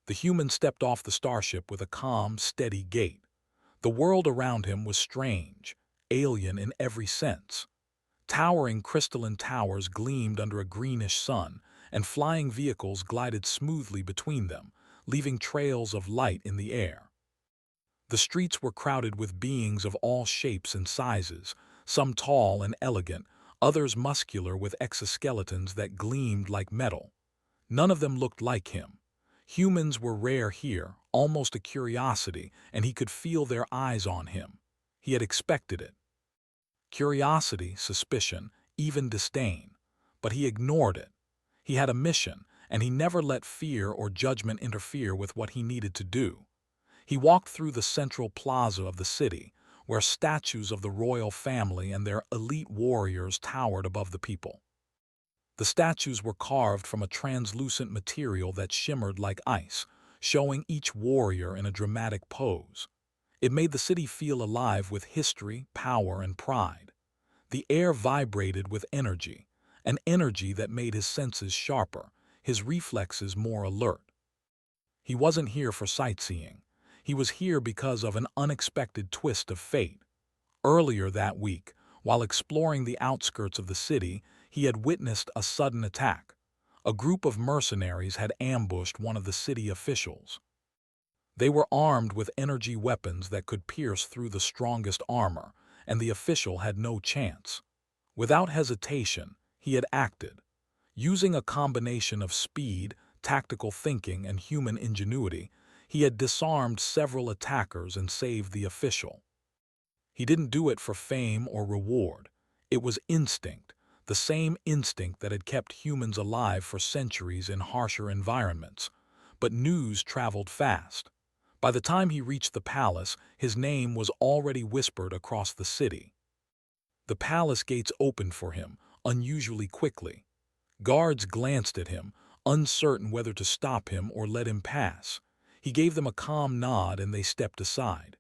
The human stepped off the starship with a calm, steady gait. The world around him was strange, alien in every sense. Towering crystalline towers gleamed under a greenish sun, and flying vehicles glided smoothly between them, leaving trails of light in the air. The streets were crowded with beings of all shapes and sizes, some tall and elegant, others muscular with exoskeletons that gleamed like metal. None of them looked like him. Humans were rare here, almost a curiosity, and he could feel their eyes on him. He had expected it. Curiosity, suspicion, even disdain. But he ignored it. He had a mission, and he never let fear or judgment interfere with what he needed to do. He walked through the central plaza of the city, where statues of the royal family and their elite warriors towered above the people. The statues were carved from a translucent material that shimmered like ice, showing each warrior in a dramatic pose. It made the city feel alive with history, power, and pride. The air vibrated with energy, an energy that made his senses sharper, his reflexes more alert. He wasn't here for sightseeing. He was here because of an unexpected twist of fate. Earlier that week, while exploring the outskirts of the city, he had witnessed a sudden attack. A group of mercenaries had ambushed one of the city officials. They were armed with energy weapons that could pierce through the strongest armor, and the official had no chance. Without hesitation, he had acted. Using a combination of speed, tactical thinking, and human ingenuity, he had disarmed several attackers and saved the official. He didn't do it for fame or reward. It was instinct, the same instinct that had kept humans alive for centuries in harsher environments. But news traveled fast. By the time he reached the palace, his name was already whispered across the city. The palace gates opened for him, unusually quickly. Guards glanced at him, uncertain whether to stop him or let him pass. He gave them a calm nod and they stepped aside.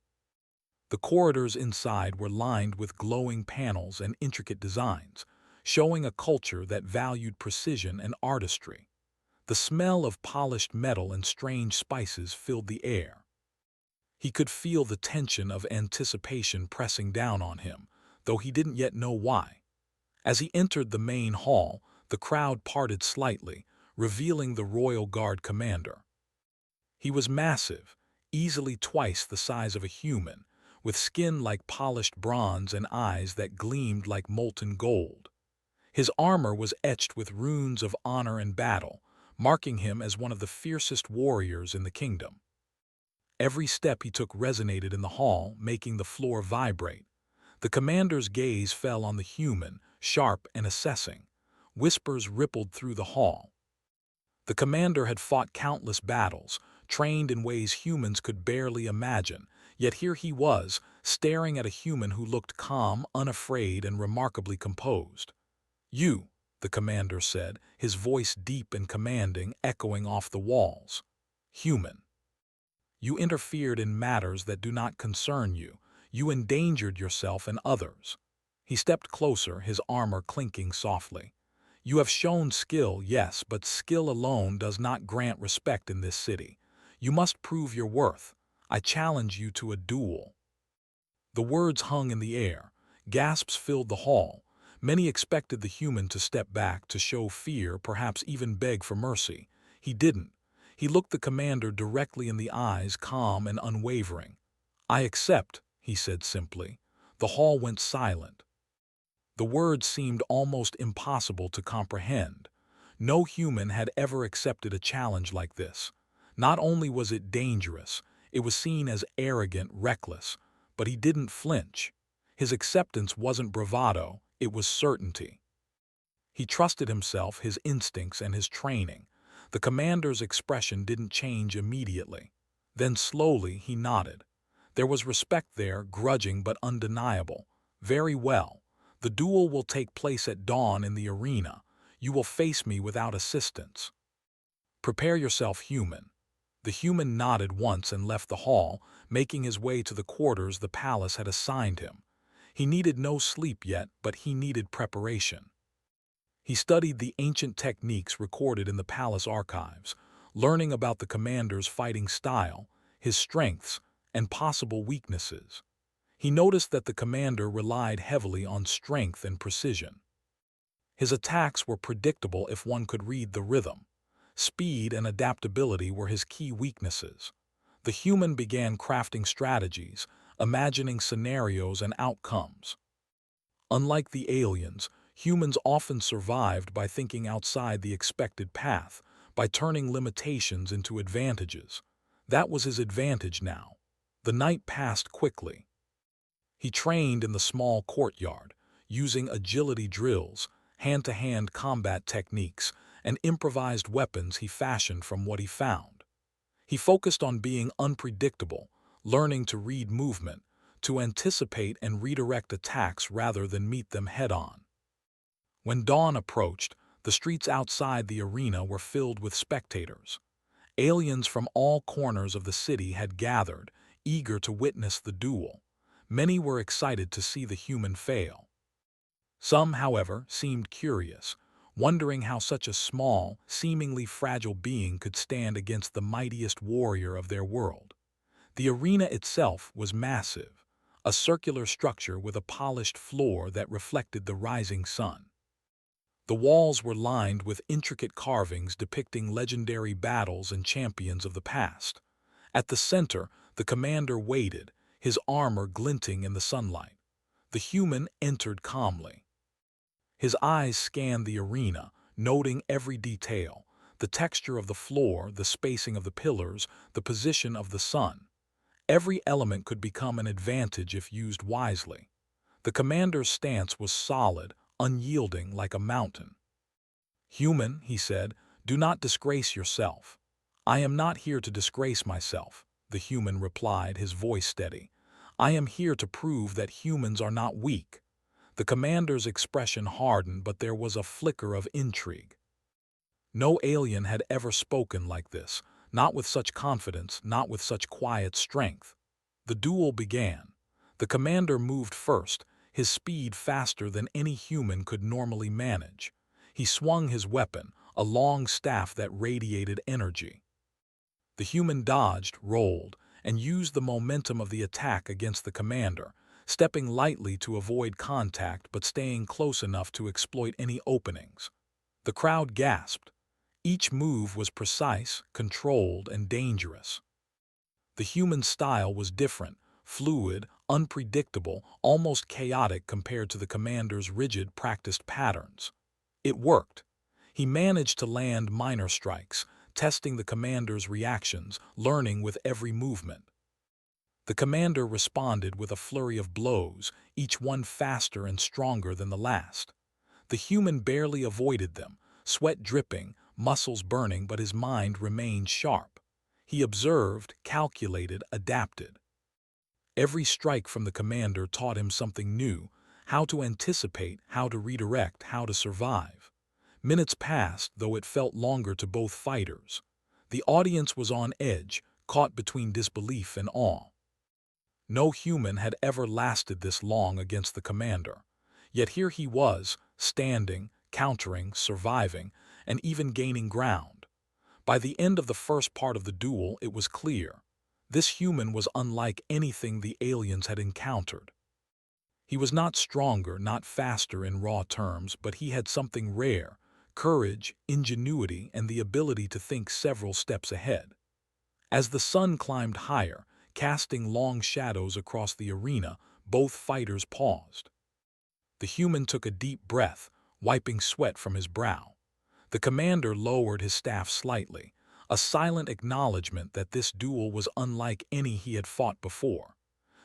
The corridors inside were lined with glowing panels and intricate designs, showing a culture that valued precision and artistry. The smell of polished metal and strange spices filled the air. He could feel the tension of anticipation pressing down on him, though he didn't yet know why. As he entered the main hall, the crowd parted slightly, revealing the Royal Guard commander. He was massive, easily twice the size of a human, with skin like polished bronze and eyes that gleamed like molten gold. His armor was etched with runes of honor and battle, marking him as one of the fiercest warriors in the kingdom. Every step he took resonated in the hall, making the floor vibrate. The commander's gaze fell on the human, sharp and assessing. Whispers rippled through the hall. The commander had fought countless battles, trained in ways humans could barely imagine, yet here he was, staring at a human who looked calm, unafraid, and remarkably composed. "You," the commander said, his voice deep and commanding, echoing off the walls. "Human. You interfered in matters that do not concern you. You endangered yourself and others." He stepped closer, his armor clinking softly. "You have shown skill, yes, but skill alone does not grant respect in this city. You must prove your worth. I challenge you to a duel." The words hung in the air. Gasps filled the hall. Many expected the human to step back, to show fear, perhaps even beg for mercy. He didn't. He looked the commander directly in the eyes, calm and unwavering. "I accept," he said simply. The hall went silent. The words seemed almost impossible to comprehend. No human had ever accepted a challenge like this. Not only was it dangerous, it was seen as arrogant, reckless, but he didn't flinch. His acceptance wasn't bravado, it was certainty. He trusted himself, his instincts, and his training. The commander's expression didn't change immediately. Then slowly he nodded. There was respect there, grudging but undeniable. "Very well. The duel will take place at dawn in the arena. You will face me without assistance. Prepare yourself, human." The human nodded once and left the hall, making his way to the quarters the palace had assigned him. He needed no sleep yet, but he needed preparation. He studied the ancient techniques recorded in the palace archives, learning about the commander's fighting style, his strengths, and possible weaknesses. He noticed that the commander relied heavily on strength and precision. His attacks were predictable if one could read the rhythm. Speed and adaptability were his key weaknesses. The human began crafting strategies, imagining scenarios and outcomes. Unlike the aliens, humans often survived by thinking outside the expected path, by turning limitations into advantages. That was his advantage now. The night passed quickly. He trained in the small courtyard, using agility drills, hand-to-hand combat techniques, and improvised weapons he fashioned from what he found. He focused on being unpredictable, learning to read movement, to anticipate and redirect attacks rather than meet them head-on. When dawn approached, the streets outside the arena were filled with spectators. Aliens from all corners of the city had gathered, eager to witness the duel. Many were excited to see the human fail. Some, however, seemed curious, wondering how such a small, seemingly fragile being could stand against the mightiest warrior of their world. The arena itself was massive, a circular structure with a polished floor that reflected the rising sun. The walls were lined with intricate carvings depicting legendary battles and champions of the past. At the center, the commander waited, his armor glinting in the sunlight. The human entered calmly. His eyes scanned the arena, noting every detail: the texture of the floor, the spacing of the pillars, the position of the sun. Every element could become an advantage if used wisely. The commander's stance was solid, unyielding like a mountain. "Human," he said, "do not disgrace yourself." "I am not here to disgrace myself," the human replied, his voice steady. "I am here to prove that humans are not weak." The commander's expression hardened, but there was a flicker of intrigue. No alien had ever spoken like this, not with such confidence, not with such quiet strength. The duel began. The commander moved first, his speed faster than any human could normally manage. He swung his weapon, a long staff that radiated energy. The human dodged, rolled, and used the momentum of the attack against the commander, stepping lightly to avoid contact but staying close enough to exploit any openings. The crowd gasped. Each move was precise, controlled, and dangerous. The human style was different, fluid, unpredictable, almost chaotic compared to the commander's rigid, practiced patterns. It worked. He managed to land minor strikes, testing the commander's reactions, learning with every movement. The commander responded with a flurry of blows, each one faster and stronger than the last. The human barely avoided them, sweat dripping, muscles burning, but his mind remained sharp. He observed, calculated, adapted. Every strike from the commander taught him something new: how to anticipate, how to redirect, how to survive. Minutes passed, though it felt longer to both fighters. The audience was on edge, caught between disbelief and awe. No human had ever lasted this long against the commander. Yet here he was, standing, countering, surviving, and even gaining ground. By the end of the first part of the duel, it was clear: this human was unlike anything the aliens had encountered. He was not stronger, not faster in raw terms, but he had something rare: courage, ingenuity, and the ability to think several steps ahead. As the sun climbed higher, casting long shadows across the arena, both fighters paused. The human took a deep breath, wiping sweat from his brow. The commander lowered his staff slightly, a silent acknowledgement that this duel was unlike any he had fought before.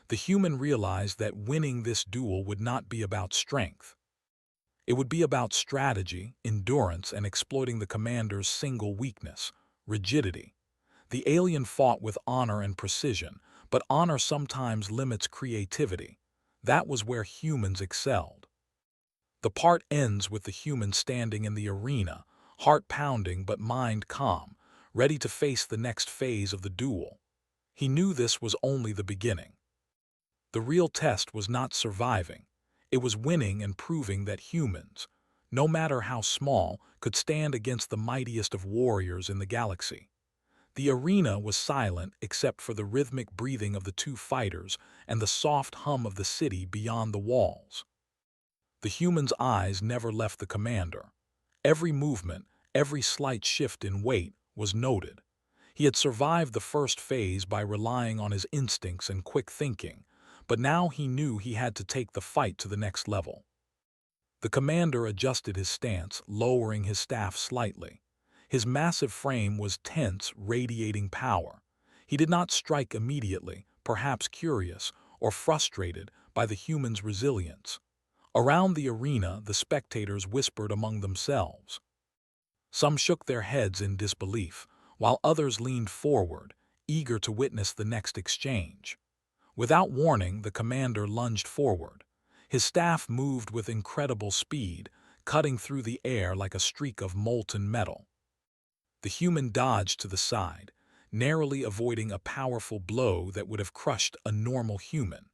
The human realized that winning this duel would not be about strength. It would be about strategy, endurance, and exploiting the commander's single weakness: rigidity. The alien fought with honor and precision, but honor sometimes limits creativity. That was where humans excelled. The part ends with the human standing in the arena, heart pounding but mind calm, ready to face the next phase of the duel. He knew this was only the beginning. The real test was not surviving. It was winning and proving that humans, no matter how small, could stand against the mightiest of warriors in the galaxy. The arena was silent except for the rhythmic breathing of the two fighters and the soft hum of the city beyond the walls. The human's eyes never left the commander. Every movement, every slight shift in weight was noted. He had survived the first phase by relying on his instincts and quick thinking, but now he knew he had to take the fight to the next level. The commander adjusted his stance, lowering his staff slightly. His massive frame was tense, radiating power. He did not strike immediately, perhaps curious or frustrated by the human's resilience. Around the arena, the spectators whispered among themselves. Some shook their heads in disbelief, while others leaned forward, eager to witness the next exchange. Without warning, the commander lunged forward. His staff moved with incredible speed, cutting through the air like a streak of molten metal. The human dodged to the side, narrowly avoiding a powerful blow that would have crushed a normal human.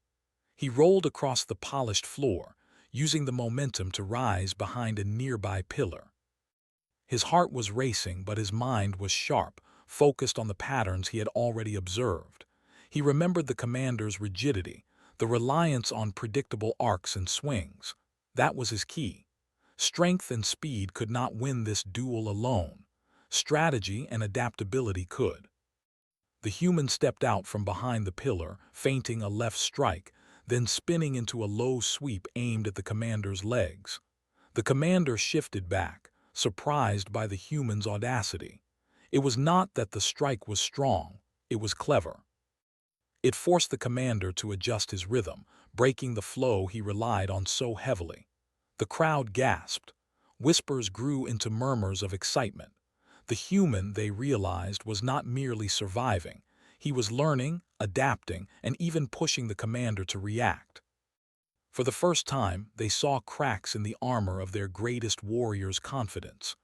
He rolled across the polished floor, using the momentum to rise behind a nearby pillar. His heart was racing, but his mind was sharp, focused on the patterns he had already observed. He remembered the commander's rigidity, the reliance on predictable arcs and swings. That was his key. Strength and speed could not win this duel alone. Strategy and adaptability could. The human stepped out from behind the pillar, feinting a left strike, then spinning into a low sweep aimed at the commander's legs. The commander shifted back, surprised by the human's audacity. It was not that the strike was strong, it was clever. It forced the commander to adjust his rhythm, breaking the flow he relied on so heavily. The crowd gasped. Whispers grew into murmurs of excitement. The human, they realized, was not merely surviving. He was learning, adapting, and even pushing the commander to react. For the first time, they saw cracks in the armor of their greatest warrior's confidence.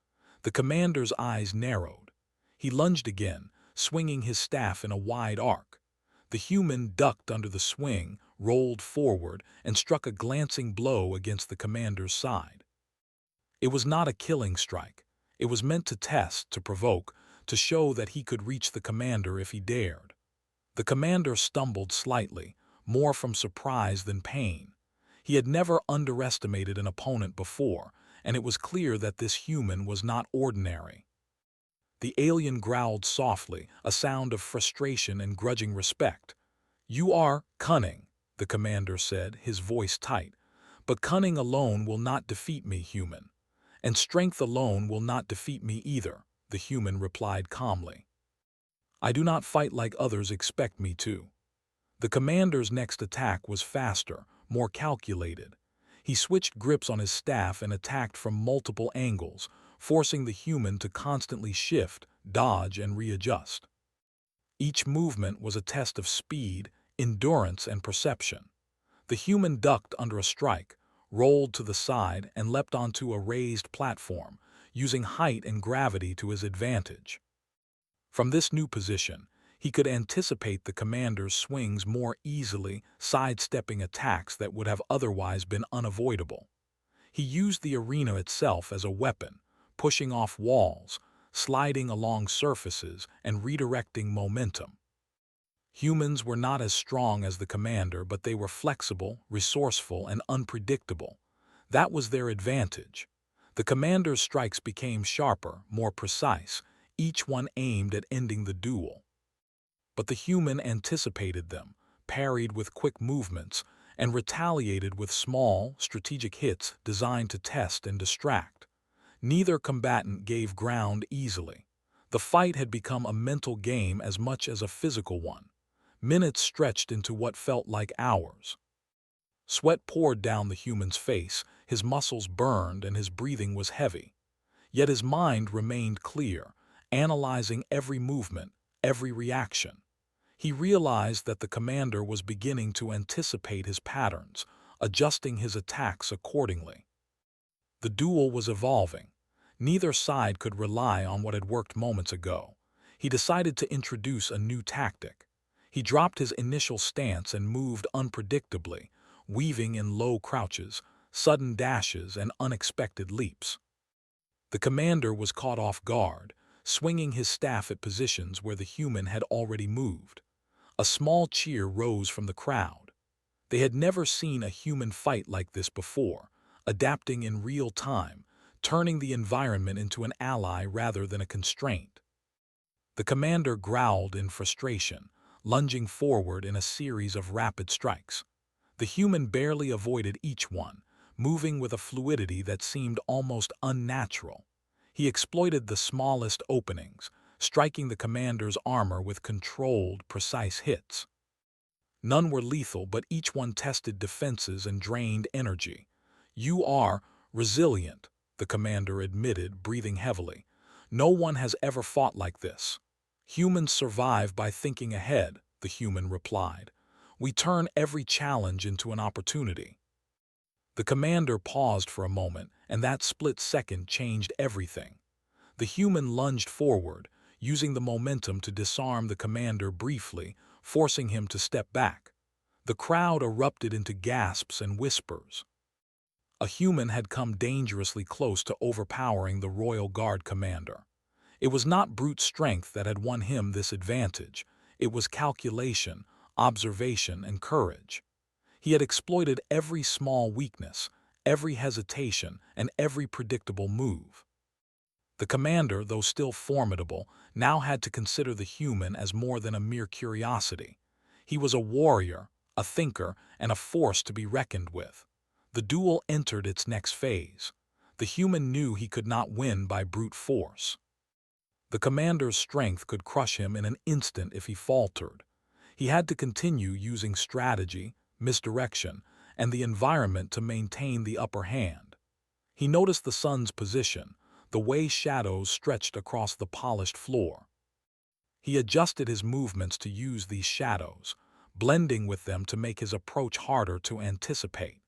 The commander's eyes narrowed. He lunged again, swinging his staff in a wide arc. The human ducked under the swing, rolled forward, and struck a glancing blow against the commander's side. It was not a killing strike. It was meant to test, to provoke, to show that he could reach the commander if he dared. The commander stumbled slightly, more from surprise than pain. He had never underestimated an opponent before, and it was clear that this human was not ordinary. The alien growled softly, a sound of frustration and grudging respect. "You are cunning," the commander said, his voice tight. "But cunning alone will not defeat me, human. And strength alone will not defeat me either," the human replied calmly. "I do not fight like others expect me to." The commander's next attack was faster, more calculated. He switched grips on his staff and attacked from multiple angles, forcing the human to constantly shift, dodge, and readjust. Each movement was a test of speed, endurance, and perception. The human ducked under a strike, rolled to the side, and leapt onto a raised platform, using height and gravity to his advantage. From this new position, he could anticipate the commander's swings more easily, sidestepping attacks that would have otherwise been unavoidable. He used the arena itself as a weapon, pushing off walls, sliding along surfaces, and redirecting momentum. Humans were not as strong as the commander, but they were flexible, resourceful, and unpredictable. That was their advantage. The commander's strikes became sharper, more precise, each one aimed at ending the duel. But the human anticipated them, parried with quick movements, and retaliated with small, strategic hits designed to test and distract. Neither combatant gave ground easily. The fight had become a mental game as much as a physical one. Minutes stretched into what felt like hours. Sweat poured down the human's face, his muscles burned, and his breathing was heavy. Yet his mind remained clear, analyzing every movement, every reaction. He realized that the commander was beginning to anticipate his patterns, adjusting his attacks accordingly. The duel was evolving. Neither side could rely on what had worked moments ago. He decided to introduce a new tactic. He dropped his initial stance and moved unpredictably, weaving in low crouches, sudden dashes, and unexpected leaps. The commander was caught off guard, swinging his staff at positions where the human had already moved. A small cheer rose from the crowd. They had never seen a human fight like this before, adapting in real time, turning the environment into an ally rather than a constraint. The commander growled in frustration, lunging forward in a series of rapid strikes. The human barely avoided each one, moving with a fluidity that seemed almost unnatural. He exploited the smallest openings, striking the commander's armor with controlled, precise hits. None were lethal, but each one tested defenses and drained energy. "You are resilient," the commander admitted, breathing heavily. "No one has ever fought like this." "Humans survive by thinking ahead," the human replied. "We turn every challenge into an opportunity." The commander paused for a moment, and that split second changed everything. The human lunged forward, using the momentum to disarm the commander briefly, forcing him to step back. The crowd erupted into gasps and whispers. A human had come dangerously close to overpowering the Royal Guard commander. It was not brute strength that had won him this advantage. It was calculation, observation, and courage. He had exploited every small weakness, every hesitation, and every predictable move. The commander, though still formidable, now had to consider the human as more than a mere curiosity. He was a warrior, a thinker, and a force to be reckoned with. The duel entered its next phase. The human knew he could not win by brute force. The commander's strength could crush him in an instant if he faltered. He had to continue using strategy, misdirection, and the environment to maintain the upper hand. He noticed the sun's position, the way shadows stretched across the polished floor. He adjusted his movements to use these shadows, blending with them to make his approach harder to anticipate.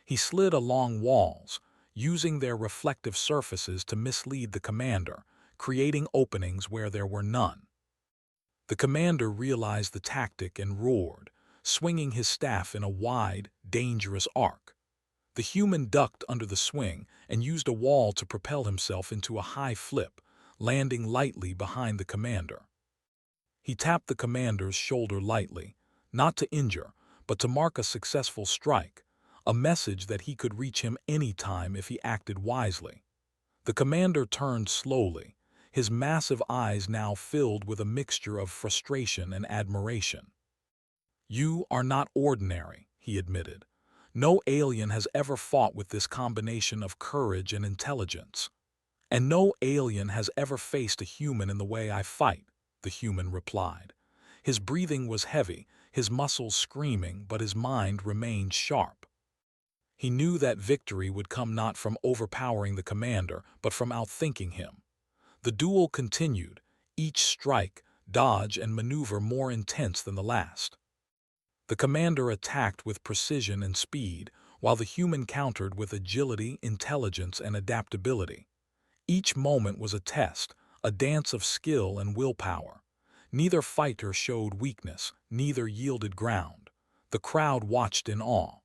He slid along walls, using their reflective surfaces to mislead the commander, creating openings where there were none. The commander realized the tactic and roared, swinging his staff in a wide, dangerous arc. The human ducked under the swing and used a wall to propel himself into a high flip, landing lightly behind the commander. He tapped the commander's shoulder lightly, not to injure, but to mark a successful strike, a message that he could reach him any time if he acted wisely. The commander turned slowly, his massive eyes now filled with a mixture of frustration and admiration. "You are not ordinary," he admitted. "No alien has ever fought with this combination of courage and intelligence. And no alien has ever faced a human in the way I fight," the human replied. His breathing was heavy, his muscles screaming, but his mind remained sharp. He knew that victory would come not from overpowering the commander, but from outthinking him. The duel continued, each strike, dodge, and maneuver more intense than the last. The commander attacked with precision and speed, while the human countered with agility, intelligence, and adaptability. Each moment was a test, a dance of skill and willpower. Neither fighter showed weakness, neither yielded ground. The crowd watched in awe.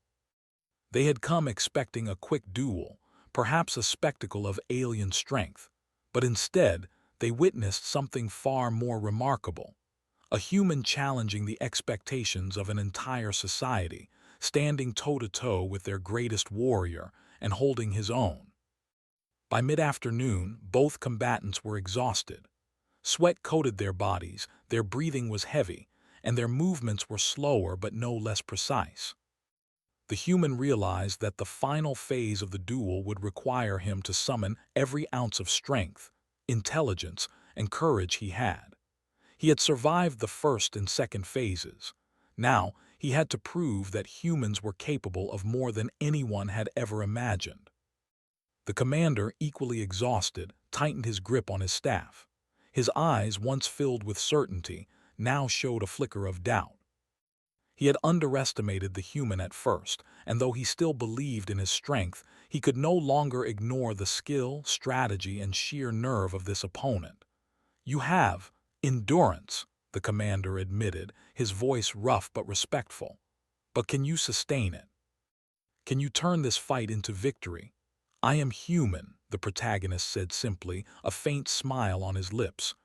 They had come expecting a quick duel, perhaps a spectacle of alien strength. But instead, they witnessed something far more remarkable. A human challenging the expectations of an entire society, standing toe-to-toe with their greatest warrior and holding his own. By mid-afternoon, both combatants were exhausted. Sweat coated their bodies, their breathing was heavy, and their movements were slower but no less precise. The human realized that the final phase of the duel would require him to summon every ounce of strength, intelligence, and courage he had. He had survived the first and second phases. Now, he had to prove that humans were capable of more than anyone had ever imagined. The commander, equally exhausted, tightened his grip on his staff. His eyes, once filled with certainty, now showed a flicker of doubt. He had underestimated the human at first, and though he still believed in his strength, he could no longer ignore the skill, strategy, and sheer nerve of this opponent. "You have endurance," the commander admitted, his voice rough but respectful. "But can you sustain it? Can you turn this fight into victory?" "I am human," the protagonist said simply, a faint smile on his lips.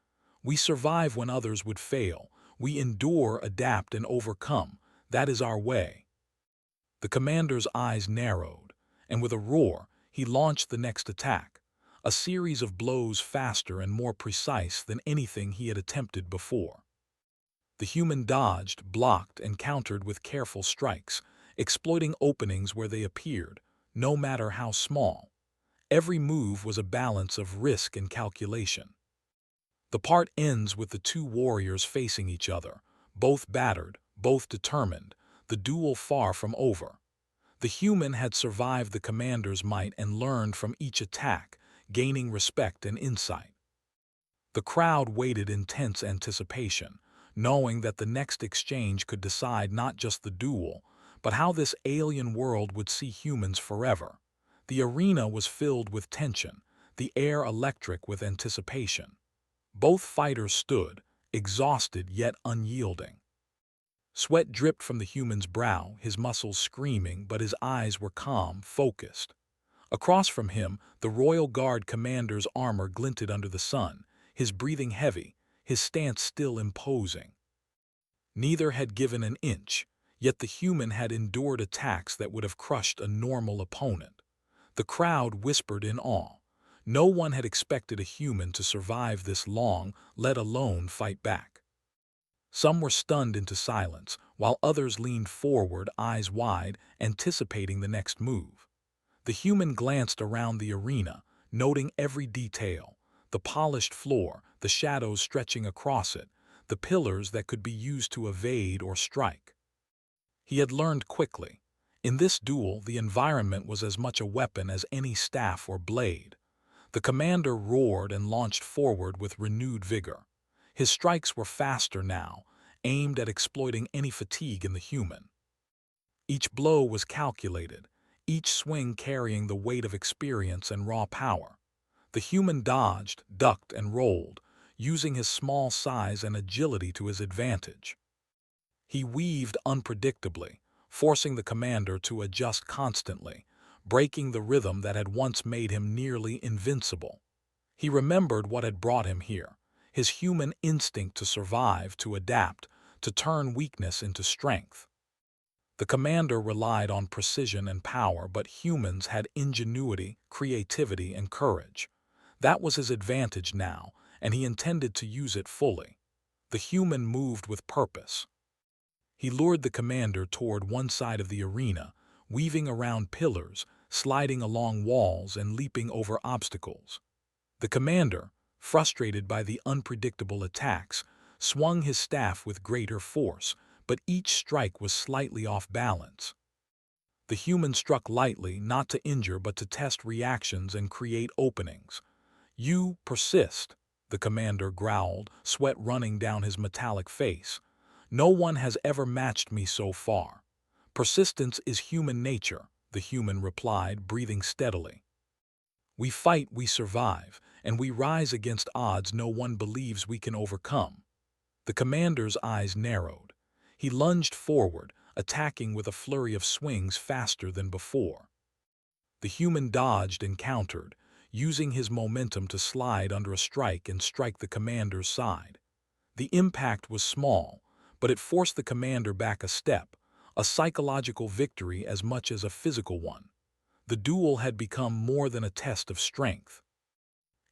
"We survive when others would fail. We endure, adapt, and overcome. That is our way." The commander's eyes narrowed, and with a roar, he launched the next attack, a series of blows faster and more precise than anything he had attempted before. The human dodged, blocked, and countered with careful strikes, exploiting openings where they appeared, no matter how small. Every move was a balance of risk and calculation. The part ends with the two warriors facing each other, both battered, both determined, the duel far from over. The human had survived the commander's might and learned from each attack, gaining respect and insight. The crowd waited in tense anticipation, knowing that the next exchange could decide not just the duel, but how this alien world would see humans forever. The arena was filled with tension, the air electric with anticipation. Both fighters stood, exhausted yet unyielding. Sweat dripped from the human's brow, his muscles screaming, but his eyes were calm, focused. Across from him, the Royal Guard commander's armor glinted under the sun, his breathing heavy, his stance still imposing. Neither had given an inch, yet the human had endured attacks that would have crushed a normal opponent. The crowd whispered in awe. No one had expected a human to survive this long, let alone fight back. Some were stunned into silence, while others leaned forward, eyes wide, anticipating the next move. The human glanced around the arena, noting every detail: the polished floor, the shadows stretching across it, the pillars that could be used to evade or strike. He had learned quickly. In this duel, the environment was as much a weapon as any staff or blade. The commander roared and launched forward with renewed vigor. His strikes were faster now, aimed at exploiting any fatigue in the human. Each blow was calculated, each swing carrying the weight of experience and raw power. The human dodged, ducked, and rolled, using his small size and agility to his advantage. He weaved unpredictably, forcing the commander to adjust constantly, breaking the rhythm that had once made him nearly invincible. He remembered what had brought him here, his human instinct to survive, to adapt, to turn weakness into strength. The commander relied on precision and power, but humans had ingenuity, creativity, and courage. That was his advantage now, and he intended to use it fully. The human moved with purpose. He lured the commander toward one side of the arena, weaving around pillars, sliding along walls, and leaping over obstacles. The commander, frustrated by the unpredictable attacks, swung his staff with greater force, but each strike was slightly off balance. The human struck lightly, not to injure but to test reactions and create openings. "You persist," the commander growled, sweat running down his metallic face. "No one has ever matched me so far." "Persistence is human nature," the human replied, breathing steadily. "We fight, we survive, and we rise against odds no one believes we can overcome." The commander's eyes narrowed. He lunged forward, attacking with a flurry of swings faster than before. The human dodged and countered, using his momentum to slide under a strike and strike the commander's side. The impact was small, but it forced the commander back a step, a psychological victory as much as a physical one. The duel had become more than a test of strength.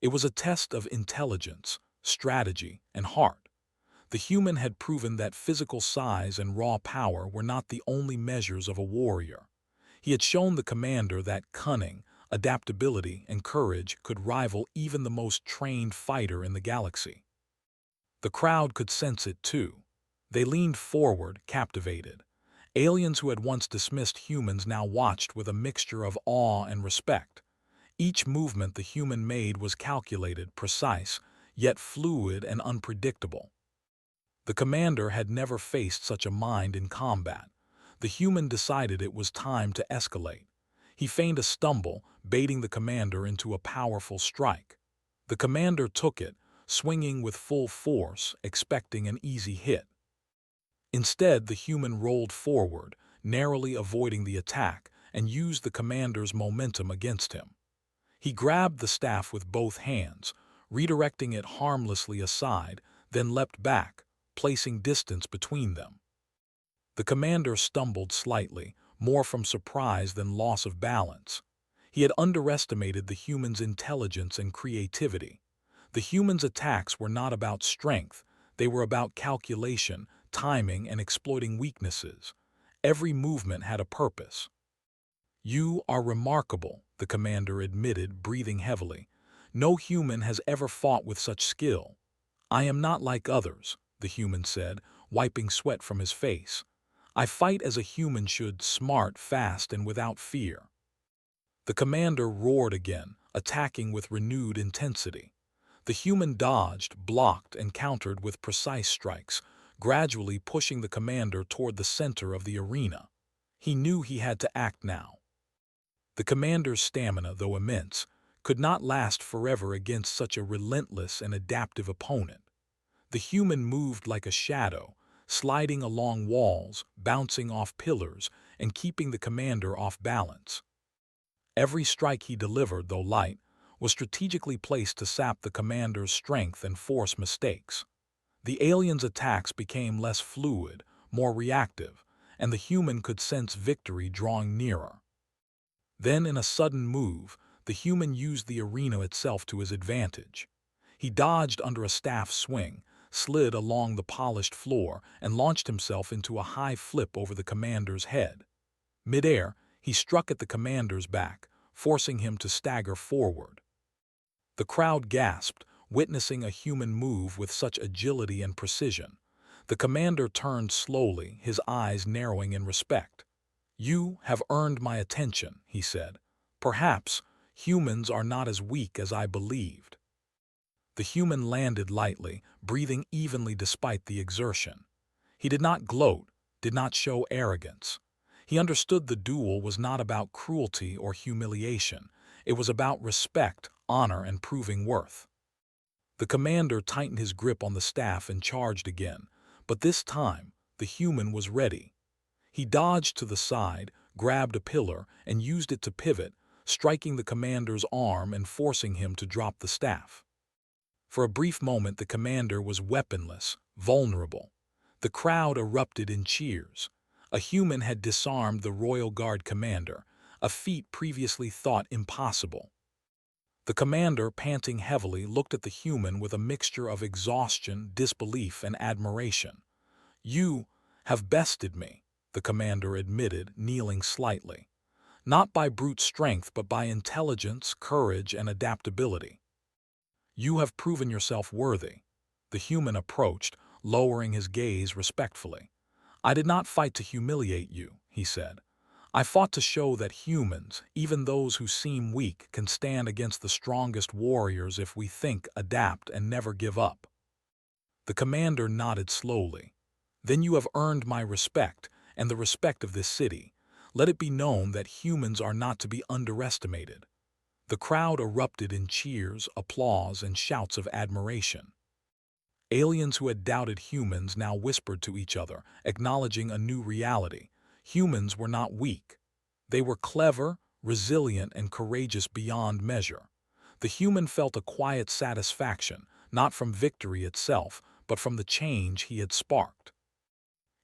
It was a test of intelligence, strategy, and heart. The human had proven that physical size and raw power were not the only measures of a warrior. He had shown the commander that cunning, adaptability, and courage could rival even the most trained fighter in the galaxy. The crowd could sense it too. They leaned forward, captivated. Aliens who had once dismissed humans now watched with a mixture of awe and respect. Each movement the human made was calculated, precise, yet fluid and unpredictable. The commander had never faced such a mind in combat. The human decided it was time to escalate. He feigned a stumble, baiting the commander into a powerful strike. The commander took it, swinging with full force, expecting an easy hit. Instead, the human rolled forward, narrowly avoiding the attack, and used the commander's momentum against him. He grabbed the staff with both hands, redirecting it harmlessly aside, then leapt back, placing distance between them. The commander stumbled slightly, more from surprise than loss of balance. He had underestimated the human's intelligence and creativity. The human's attacks were not about strength, they were about calculation, timing, and exploiting weaknesses. Every movement had a purpose. "You are remarkable," the commander admitted, breathing heavily. "No human has ever fought with such skill." "I am not like others," the human said, wiping sweat from his face. "I fight as a human should, smart, fast, and without fear." The commander roared again, attacking with renewed intensity. The human dodged, blocked, and countered with precise strikes, gradually pushing the commander toward the center of the arena. He knew he had to act now. The commander's stamina, though immense, could not last forever against such a relentless and adaptive opponent. The human moved like a shadow, sliding along walls, bouncing off pillars, and keeping the commander off balance. Every strike he delivered, though light, was strategically placed to sap the commander's strength and force mistakes. The alien's attacks became less fluid, more reactive, and the human could sense victory drawing nearer. Then, in a sudden move, the human used the arena itself to his advantage. He dodged under a staff swing, slid along the polished floor, and launched himself into a high flip over the commander's head. Midair, he struck at the commander's back, forcing him to stagger forward. The crowd gasped, witnessing a human move with such agility and precision. The commander turned slowly, his eyes narrowing in respect. "You have earned my attention," he said. "Perhaps humans are not as weak as I believed." The human landed lightly, breathing evenly despite the exertion. He did not gloat, did not show arrogance. He understood the duel was not about cruelty or humiliation. It was about respect, honor, and proving worth. The commander tightened his grip on the staff and charged again, but this time the human was ready. He dodged to the side, grabbed a pillar, and used it to pivot, striking the commander's arm and forcing him to drop the staff. For a brief moment the commander was weaponless, vulnerable. The crowd erupted in cheers. A human had disarmed the Royal Guard commander, a feat previously thought impossible. The commander, panting heavily, looked at the human with a mixture of exhaustion, disbelief, and admiration. "You have bested me," the commander admitted, kneeling slightly. "Not by brute strength, but by intelligence, courage, and adaptability. You have proven yourself worthy." The human approached, lowering his gaze respectfully. "I did not fight to humiliate you," he said. "I fought to show that humans, even those who seem weak, can stand against the strongest warriors if we think, adapt, and never give up." The commander nodded slowly. "Then you have earned my respect, and the respect of this city. Let it be known that humans are not to be underestimated." The crowd erupted in cheers, applause, and shouts of admiration. Aliens who had doubted humans now whispered to each other, acknowledging a new reality. Humans were not weak. They were clever, resilient, and courageous beyond measure. The human felt a quiet satisfaction, not from victory itself, but from the change he had sparked.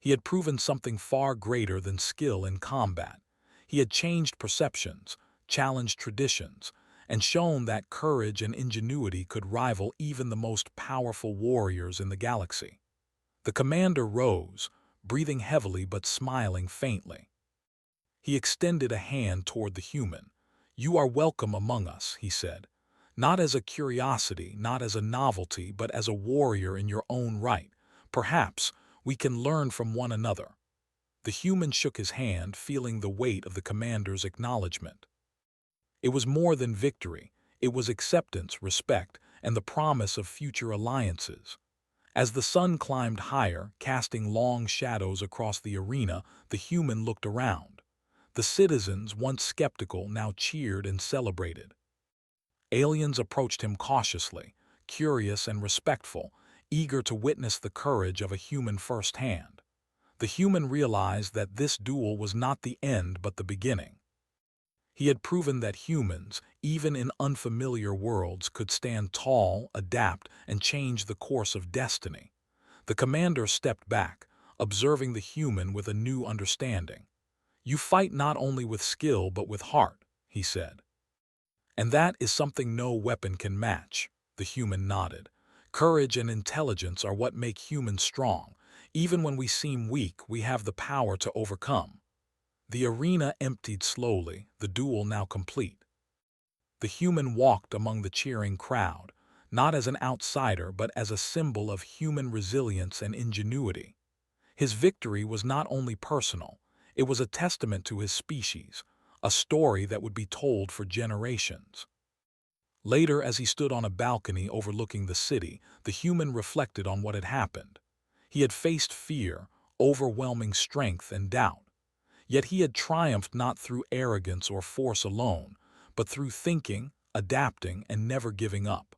He had proven something far greater than skill in combat. He had changed perceptions, challenged traditions, and shown that courage and ingenuity could rival even the most powerful warriors in the galaxy. The commander rose, breathing heavily but smiling faintly. He extended a hand toward the human. "You are welcome among us," he said. "Not as a curiosity, not as a novelty, but as a warrior in your own right. Perhaps we can learn from one another." The human shook his hand, feeling the weight of the commander's acknowledgement. It was more than victory. It was acceptance, respect, and the promise of future alliances. As the sun climbed higher, casting long shadows across the arena, the human looked around. The citizens, once skeptical, now cheered and celebrated. Aliens approached him cautiously, curious and respectful, eager to witness the courage of a human firsthand. The human realized that this duel was not the end but the beginning. He had proven that humans, even in unfamiliar worlds, could stand tall, adapt, and change the course of destiny. The commander stepped back, observing the human with a new understanding. "You fight not only with skill but with heart," he said. "And that is something no weapon can match," the human nodded. "Courage and intelligence are what make humans strong. Even when we seem weak, we have the power to overcome." The arena emptied slowly, the duel now complete. The human walked among the cheering crowd, not as an outsider but as a symbol of human resilience and ingenuity. His victory was not only personal, it was a testament to his species, a story that would be told for generations. Later, as he stood on a balcony overlooking the city, the human reflected on what had happened. He had faced fear, overwhelming strength, and doubt. Yet he had triumphed not through arrogance or force alone, but through thinking, adapting, and never giving up.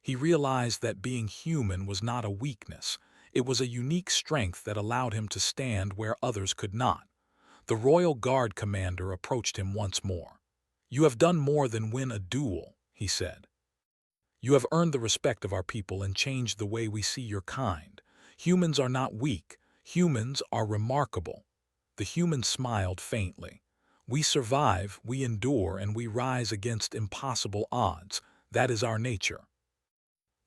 He realized that being human was not a weakness, it was a unique strength that allowed him to stand where others could not. The Royal Guard commander approached him once more. "You have done more than win a duel," he said. "You have earned the respect of our people and changed the way we see your kind. Humans are not weak, humans are remarkable." The human smiled faintly. "We survive, we endure, and we rise against impossible odds. That is our nature."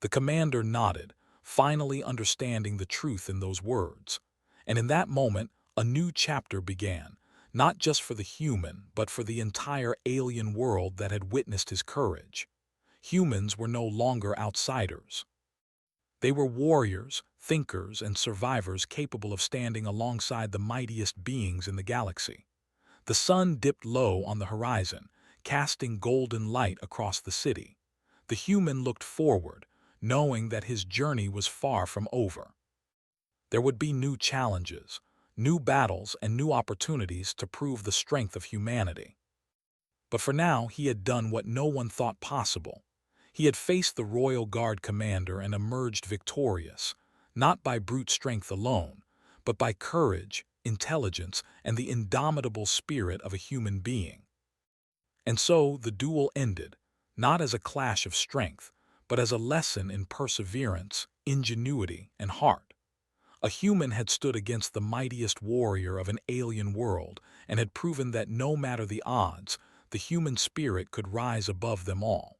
The commander nodded, finally understanding the truth in those words. And in that moment, a new chapter began, not just for the human, but for the entire alien world that had witnessed his courage. Humans were no longer outsiders. They were warriors, thinkers, and survivors capable of standing alongside the mightiest beings in the galaxy. The sun dipped low on the horizon, casting golden light across the city. The human looked forward, knowing that his journey was far from over. There would be new challenges, new battles, and new opportunities to prove the strength of humanity. But for now, he had done what no one thought possible. He had faced the Royal Guard commander and emerged victorious, not by brute strength alone, but by courage, intelligence, and the indomitable spirit of a human being. And so the duel ended, not as a clash of strength, but as a lesson in perseverance, ingenuity, and heart. A human had stood against the mightiest warrior of an alien world and had proven that no matter the odds, the human spirit could rise above them all.